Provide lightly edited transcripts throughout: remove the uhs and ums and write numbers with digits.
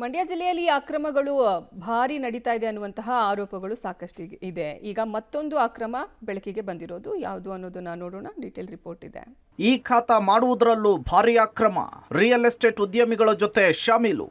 ಮಂಡ್ಯ ಜಿಲ್ಲೆಯಲ್ಲಿ ಅಕ್ರಮಗಳು ಭಾರಿ ನಡೀತಾ ಇದೆ ಅನ್ನುವಂತಹ ಆರೋಪಗಳು ಸಾಕಷ್ಟು ಇದೆ. ಈಗ ಮತ್ತೊಂದು ಅಕ್ರಮ ಬೆಳಕಿಗೆ ಬಂದಿರೋದು ಯಾವುದು ಅನ್ನೋದನ್ನ ನೋಡೋಣ. ಡೀಟೇಲ್ ರಿಪೋರ್ಟ್ ಇದೆ. ಈ ಖಾತಾ ಮಾಡುವುದರಲ್ಲೂ ಭಾರಿ ಅಕ್ರಮ, ರಿಯಲ್ ಎಸ್ಟೇಟ್ ಉದ್ಯಮಿಗಳ ಜೊತೆ ಶಾಮೀಲು.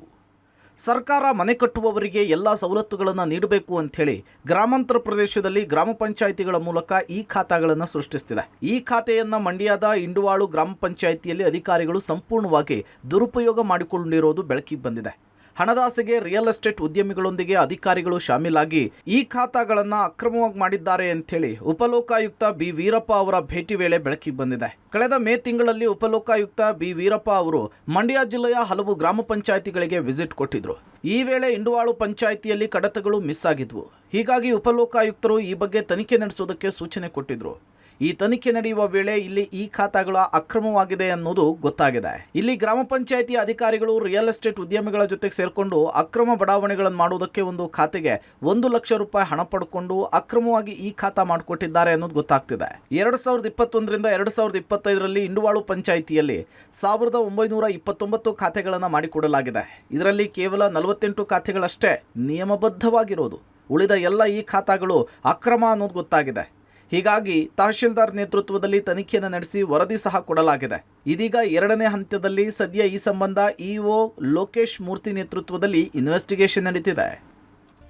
ಸರ್ಕಾರ ಮನೆ ಕಟ್ಟುವವರಿಗೆ ಎಲ್ಲ ಸವಲತ್ತುಗಳನ್ನು ನೀಡಬೇಕು ಅಂಥೇಳಿ ಗ್ರಾಮಾಂತರ ಪ್ರದೇಶದಲ್ಲಿ ಗ್ರಾಮ ಪಂಚಾಯಿತಿಗಳ ಮೂಲಕ ಈ ಖಾತಾಗಳನ್ನು ಸೃಷ್ಟಿಸುತ್ತಿದೆ. ಈ ಖಾತೆಯನ್ನು ಮಂಡ್ಯದ ಇಂಡುವಾಳು ಗ್ರಾಮ ಪಂಚಾಯಿತಿಯಲ್ಲಿ ಅಧಿಕಾರಿಗಳು ಸಂಪೂರ್ಣವಾಗಿ ದುರುಪಯೋಗ ಮಾಡಿಕೊಂಡಿರೋದು ಬೆಳಕಿಗೆ ಬಂದಿದೆ. ಹಣದಾಸೆಗೆ ರಿಯಲ್ ಎಸ್ಟೇಟ್ ಉದ್ಯಮಿಗಳೊಂದಿಗೆ ಅಧಿಕಾರಿಗಳು ಶಾಮೀಲಾಗಿ ಈ ಖಾತಾಗಳನ್ನು ಅಕ್ರಮವಾಗಿ ಮಾಡಿದ್ದಾರೆ ಅಂಥೇಳಿ ಉಪಲೋಕಾಯುಕ್ತ ಬಿ ವೀರಪ್ಪ ಅವರ ಭೇಟಿ ವೇಳೆ ಬೆಳಕಿಗೆ ಬಂದಿದೆ. ಕಳೆದ ಮೇ ತಿಂಗಳಲ್ಲಿ ಉಪಲೋಕಾಯುಕ್ತ ಬಿ ವೀರಪ್ಪ ಅವರು ಮಂಡ್ಯ ಜಿಲ್ಲೆಯ ಹಲವು ಗ್ರಾಮ ಪಂಚಾಯಿತಿಗಳಿಗೆ ವಿಸಿಟ್ ಕೊಟ್ಟಿದ್ರು. ಈ ವೇಳೆ ಇಂಡುವಾಳು ಪಂಚಾಯಿತಿಯಲ್ಲಿ ಕಡತಗಳು ಮಿಸ್ ಆಗಿದ್ವು. ಹೀಗಾಗಿ ಉಪಲೋಕಾಯುಕ್ತರು ಈ ಬಗ್ಗೆ ತನಿಖೆ ನಡೆಸೋದಕ್ಕೆ ಸೂಚನೆ ಕೊಟ್ಟಿದ್ರು. ಈ ತನಿಖೆ ನಡೆಯುವ ವೇಳೆ ಇಲ್ಲಿ ಈ ಖಾತಾಗಳ ಅಕ್ರಮವಾಗಿದೆ ಅನ್ನೋದು ಗೊತ್ತಾಗಿದೆ. ಇಲ್ಲಿ ಗ್ರಾಮ ಪಂಚಾಯಿತಿ ಅಧಿಕಾರಿಗಳು ರಿಯಲ್ ಎಸ್ಟೇಟ್ ಉದ್ಯಮಿಗಳ ಜೊತೆಗೆ ಸೇರಿಕೊಂಡು ಅಕ್ರಮ ಬಡಾವಣೆಗಳನ್ನು ಮಾಡುವುದಕ್ಕೆ ಒಂದು ಖಾತೆಗೆ 1 ಲಕ್ಷ ರೂಪಾಯಿ ಹಣ ಪಡ್ಕೊಂಡು ಅಕ್ರಮವಾಗಿ ಈ ಖಾತಾ ಮಾಡಿಕೊಟ್ಟಿದ್ದಾರೆ ಅನ್ನೋದು ಗೊತ್ತಾಗ್ತಿದೆ. 2021ರಿಂದ 2025ರಲ್ಲಿ ಇಂಡುವಾಳು ಪಂಚಾಯಿತಿಯಲ್ಲಿ 1929 ಖಾತೆಗಳನ್ನು ಮಾಡಿಕೊಡಲಾಗಿದೆ. ಇದರಲ್ಲಿ ಕೇವಲ 48 ಖಾತೆಗಳಷ್ಟೇ ನಿಯಮಬದ್ಧವಾಗಿರೋದು. ಉಳಿದ ಎಲ್ಲ ಈ ಖಾತಾಗಳು ಅಕ್ರಮ ಅನ್ನೋದು ಗೊತ್ತಾಗಿದೆ. ಹೀಗಾಗಿ ತಹಶೀಲ್ದಾರ್ ನೇತೃತ್ವದಲ್ಲಿ ತನಿಖೆಯನ್ನು ನಡೆಸಿ ವರದಿ ಸಹ ಕೊಡಲಾಗಿದೆ. ಇದೀಗ 2ನೇ ಹಂತದಲ್ಲಿ ಸದ್ಯ ಈ ಸಂಬಂಧ ಇಒ ಲೋಕೇಶ್ ಮೂರ್ತಿ ನೇತೃತ್ವದಲ್ಲಿ ಇನ್ವೆಸ್ಟಿಗೇಷನ್ ನಡೀತಿದೆ.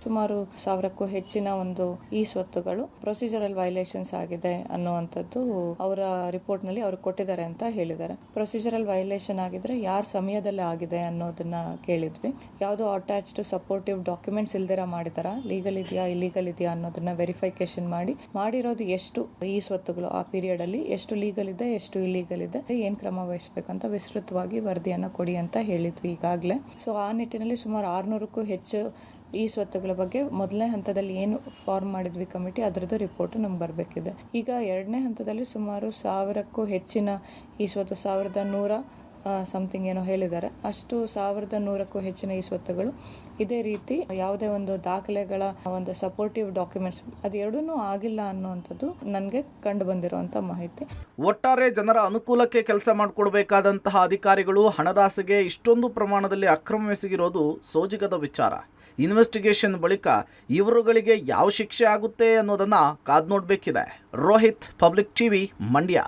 ಸುಮಾರು 1000ಕ್ಕೂ ಹೆಚ್ಚಿನ ಒಂದು ಈ ಸ್ವತ್ತುಗಳು ಪ್ರೊಸೀಜರಲ್ ವೈಲೇಷನ್ಸ್ ಆಗಿದೆ ಅನ್ನುವಂಥದ್ದು ಅವರ ರಿಪೋರ್ಟ್ನಲ್ಲಿ ಅವರು ಕೊಟ್ಟಿದ್ದಾರೆ ಅಂತ ಹೇಳಿದ್ದಾರೆ. ಪ್ರೊಸೀಜರಲ್ ವೈಲೇಷನ್ ಆಗಿದ್ರೆ ಯಾರ ಸಮಯದಲ್ಲಿ ಆಗಿದೆ ಅನ್ನೋದನ್ನ ಕೇಳಿದ್ವಿ. ಯಾವುದೋ ಅಟ್ಯಾಚ್ಡ್ ಸಪೋರ್ಟಿವ್ ಡಾಕ್ಯುಮೆಂಟ್ಸ್ ಇಲ್ದಿರ ಮಾಡಿದಾರ, ಲೀಗಲ್ ಇದೆಯಾ ಇಲ್ಲೀಗಲ್ ಇದೆಯಾ ಅನ್ನೋದನ್ನ ವೆರಿಫಿಕೇಶನ್ ಮಾಡಿರೋದು ಎಷ್ಟು ಈ ಸ್ವತ್ತುಗಳು ಆ ಪೀರಿಯಡ್ ಅಲ್ಲಿ ಎಷ್ಟು ಲೀಗಲ್ ಇದೆ ಎಷ್ಟು ಇಲ್ಲೀಗಲ್ ಇದೆ, ಏನ್ ಕ್ರಮ ವಹಿಸಬೇಕಂತ ವಿಸ್ತೃತವಾಗಿ ವರದಿಯನ್ನ ಕೊಡಿ ಅಂತ ಹೇಳಿದ್ವಿ ಈಗಾಗಲೇ. ಸೊ ಆ ನಿಟ್ಟಿನಲ್ಲಿ ಸುಮಾರು 600ಕ್ಕೂ ಹೆಚ್ಚು ಈ ಸ್ವತ್ತುಗಳ ಬಗ್ಗೆ ಮೊದಲನೇ ಹಂತದಲ್ಲಿ ಏನು ಫಾರ್ಮ್ ಮಾಡಿದ್ವಿ ಕಮಿಟಿ, ಅದರದ್ದು ರಿಪೋರ್ಟ್ ನಮ್ಗೆ ಬರಬೇಕಿದೆ. ಈಗ 2ನೇ ಹಂತದಲ್ಲಿ ಸುಮಾರು 1000ಕ್ಕೂ ಹೆಚ್ಚಿನ ಈ ಸ್ವತ್ತು 1100 ಸಮಥಿಂಗ್ ಏನೋ ಹೇಳಿದ್ದಾರೆ. ಅಷ್ಟು 1100ಕ್ಕೂ ಹೆಚ್ಚಿನ ಈ ಸ್ವತ್ತುಗಳು ಇದೇ ರೀತಿ ಯಾವುದೇ ಒಂದು ದಾಖಲೆಗಳ ಒಂದು ಸಪೋರ್ಟಿವ್ ಡಾಕ್ಯುಮೆಂಟ್ಸ್ ಅದೆರಡೂ ಆಗಿಲ್ಲ ಅನ್ನುವಂಥದ್ದು ನನಗೆ ಕಂಡು ಬಂದಿರುವಂಥ ಮಾಹಿತಿ. ಒಟ್ಟಾರೆ ಜನರ ಅನುಕೂಲಕ್ಕೆ ಕೆಲಸ ಮಾಡಿಕೊಡ್ಬೇಕಾದಂತಹ ಅಧಿಕಾರಿಗಳು ಹಣದಾಸೆಗೆ ಇಷ್ಟೊಂದು ಪ್ರಮಾಣದಲ್ಲಿ ಅಕ್ರಮವೆಸಗಿರೋದು ಸೋಜಿಗದ ವಿಚಾರ. ಇನ್ವೆಸ್ಟಿಗೇಷನ್ ಬಳಿಕ ಇವರುಗಳಿಗೆ ಯಾವ ಶಿಕ್ಷೆ ಆಗುತ್ತೆ ಅನ್ನೋದನ್ನ ಕಾದು ನೋಡಬೇಕಿದೆ. Rohit, public TV, Mandya.